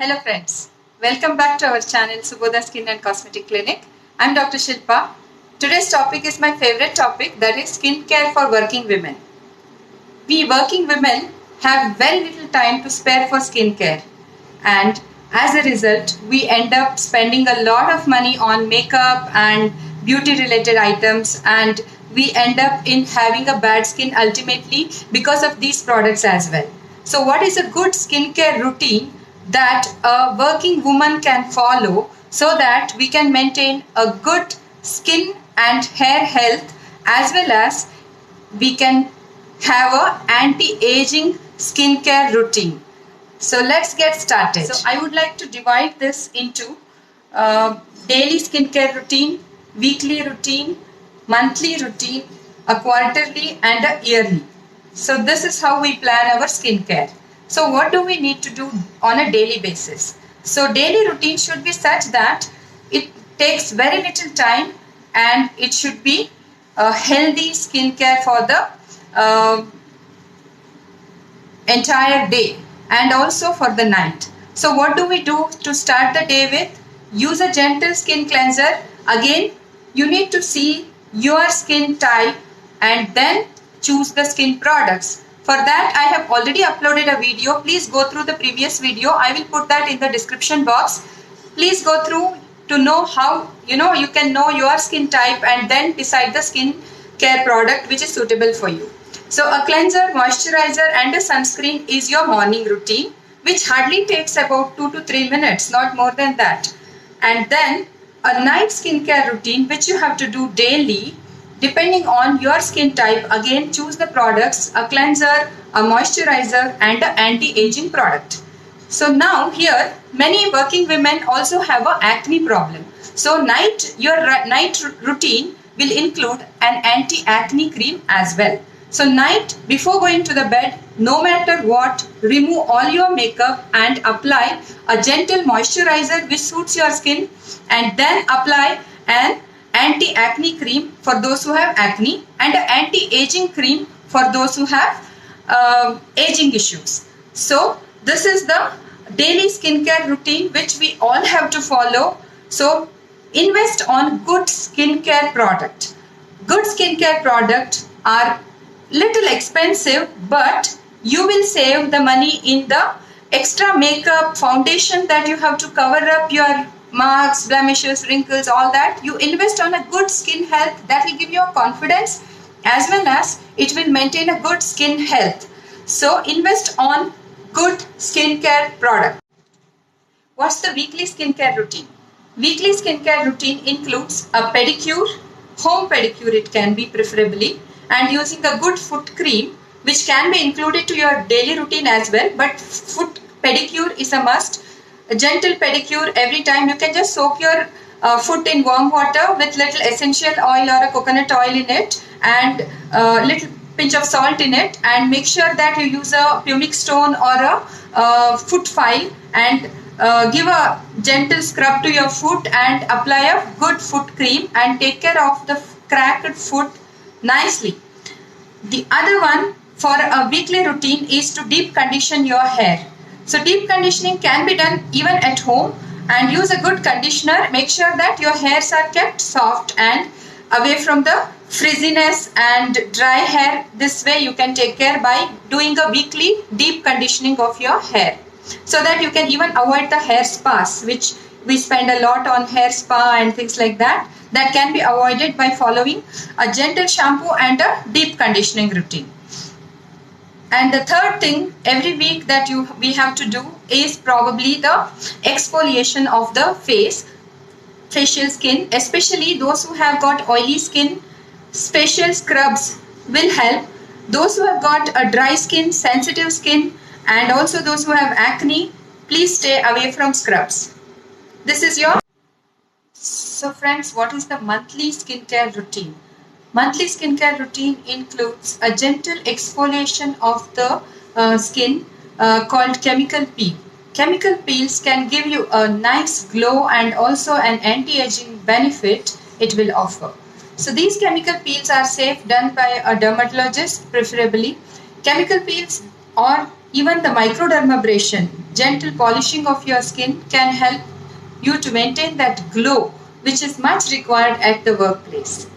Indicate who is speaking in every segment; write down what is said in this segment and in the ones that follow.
Speaker 1: Hello friends, welcome back to our channel Subodha Skin and Cosmetic Clinic. I'm Dr. Shilpa. Today's topic is my favorite topic, that is skincare for working women. We working women have very little time to spare for skincare, and as a result we end up spending a lot of money on makeup and beauty related items, and we end up in having a bad skin ultimately because of these products as well. So what is a good skincare routine that a working woman can follow so that we can maintain a good skin and hair health, as well as we can have a anti-aging skincare routine? So let's get started. So I would like to divide this into daily skincare routine, weekly routine, monthly routine, a quarterly and a yearly. So this is how we plan our skincare. So what do we need to do on a daily basis? So daily routine should be such that it takes very little time and it should be a healthy skincare for the entire day and also for the night. So what do we do to start the day with? Use a gentle skin cleanser. Again, you need to see your skin type and then choose the skin products. For that, I have already uploaded a video. Please go through the previous video. I will put that in the description box. Please go through to know how you can know your skin type and then decide the skin care product which is suitable for you. So a cleanser, moisturizer and a sunscreen is your morning routine, which hardly takes about 2 to 3 minutes, not more than that. And then a night skincare routine which you have to do daily depending on your skin type. Again, choose the products, a cleanser, a moisturizer and an anti-aging product. So now here many working women also have an acne problem. So your night routine will include an anti-acne cream as well. So night before going to the bed, no matter what, remove all your makeup and apply a gentle moisturizer which suits your skin, and then apply an anti-acne cream for those who have acne and an anti-aging cream for those who have aging issues. So this is the daily skincare routine which we all have to follow. So invest on good skincare product. Good skincare products are little expensive, but you will save the money in the extra makeup, foundation that you have to cover up your marks, blemishes, wrinkles, all that. You invest on a good skin health that will give you a confidence, as well as it will maintain a good skin health. So invest on good skincare product. What's the weekly skincare routine? Weekly skincare routine includes a pedicure, home pedicure it can be preferably, and using a good foot cream which can be included to your daily routine as well, but foot pedicure is a must. A gentle pedicure every time. You can just soak your foot in warm water with little essential oil or a coconut oil in it and a little pinch of salt in it, and make sure that you use a pumic stone or a foot file and give a gentle scrub to your foot and apply a good foot cream and take care of the cracked foot nicely. The other one for a weekly routine is to deep condition your hair. So deep conditioning can be done even at home, and use a good conditioner. Make sure that your hairs are kept soft and away from the frizziness and dry hair. This way you can take care by doing a weekly deep conditioning of your hair, so that you can even avoid the hair spas, which we spend a lot on hair spa and things like that. That can be avoided by following a gentle shampoo and a deep conditioning routine. And the third thing every week that we have to do is probably the exfoliation of the facial skin, especially those who have got oily skin. Special scrubs will help. Those who have got a dry skin, sensitive skin, and also those who have acne, please stay away from scrubs. This is your... So friends, what is the monthly skincare routine? Monthly skincare routine includes a gentle exfoliation of the skin called chemical peel. Chemical peels can give you a nice glow and also an anti-aging benefit it will offer. So these chemical peels are safe, done by a dermatologist preferably. Chemical peels or even the microdermabrasion gentle polishing of your skin can help you to maintain that glow which is much required at the workplace.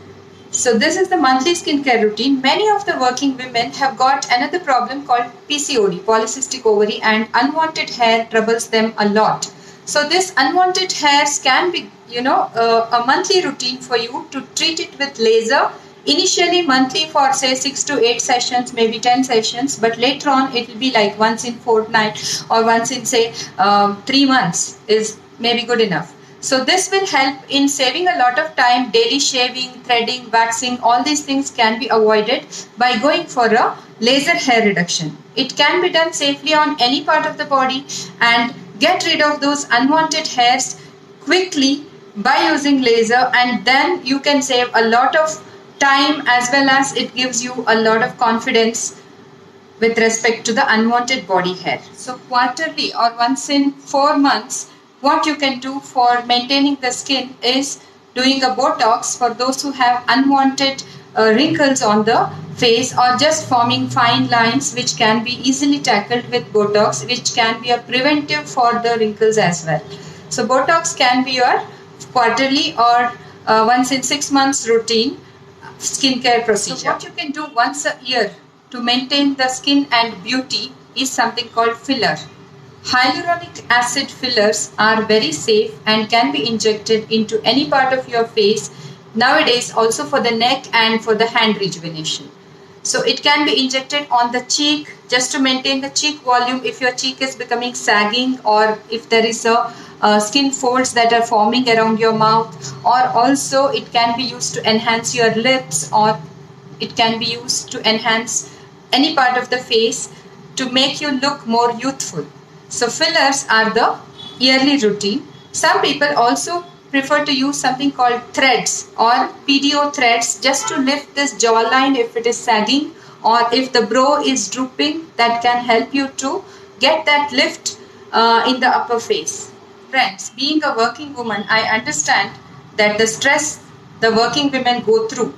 Speaker 1: So this is the monthly skincare routine. Many of the working women have got another problem called PCOD, polycystic ovary, and unwanted hair troubles them a lot. So this unwanted hairs can be, a monthly routine for you to treat it with laser. Initially monthly for say 6 to 8 sessions, maybe 10 sessions, but later on it will be like once in fortnight or once in say 3 months is maybe good enough. So this will help in saving a lot of time. Daily shaving, threading, waxing, all these things can be avoided by going for a laser hair reduction. It can be done safely on any part of the body and get rid of those unwanted hairs quickly by using laser, and then you can save a lot of time as well as it gives you a lot of confidence with respect to the unwanted body hair. So quarterly or once in 4 months, what you can do for maintaining the skin is doing a Botox for those who have unwanted wrinkles on the face or just forming fine lines, which can be easily tackled with Botox, which can be a preventive for the wrinkles as well. So Botox can be your quarterly or once in 6 months routine skincare procedure. So what you can do once a year to maintain the skin and beauty is something called filler. Hyaluronic acid fillers are very safe and can be injected into any part of your face nowadays, also for the neck and for the hand rejuvenation. So it can be injected on the cheek just to maintain the cheek volume if your cheek is becoming sagging, or if there is a skin folds that are forming around your mouth, or also it can be used to enhance your lips, or it can be used to enhance any part of the face to make you look more youthful. So fillers are the yearly routine. Some people also prefer to use something called threads or PDO threads just to lift this jawline if it is sagging, or if the brow is drooping, that can help you to get that lift in the upper face. Friends, being a working woman, I understand that the stress the working women go through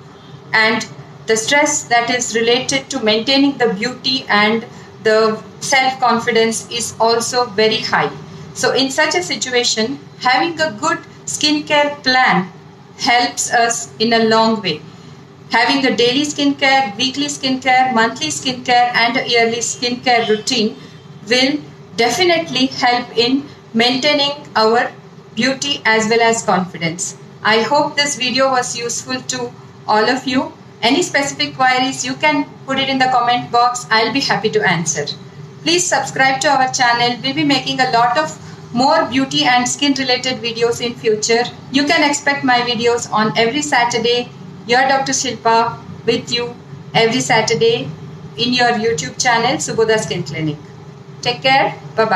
Speaker 1: and the stress that is related to maintaining the beauty and the self-confidence is also very high. So in such a situation, having a good skincare plan helps us in a long way. Having a daily skincare, weekly skincare, monthly skincare and a yearly skincare routine will definitely help in maintaining our beauty as well as confidence. I hope this video was useful to all of you. Any specific queries, you can put it in the comment box. I'll be happy to answer. Please subscribe to our channel. We'll be making a lot of more beauty and skin related videos in future. You can expect my videos on every Saturday. Your Dr. Shilpa with you every Saturday in your YouTube channel, Subodha Skin Clinic. Take care. Bye-bye.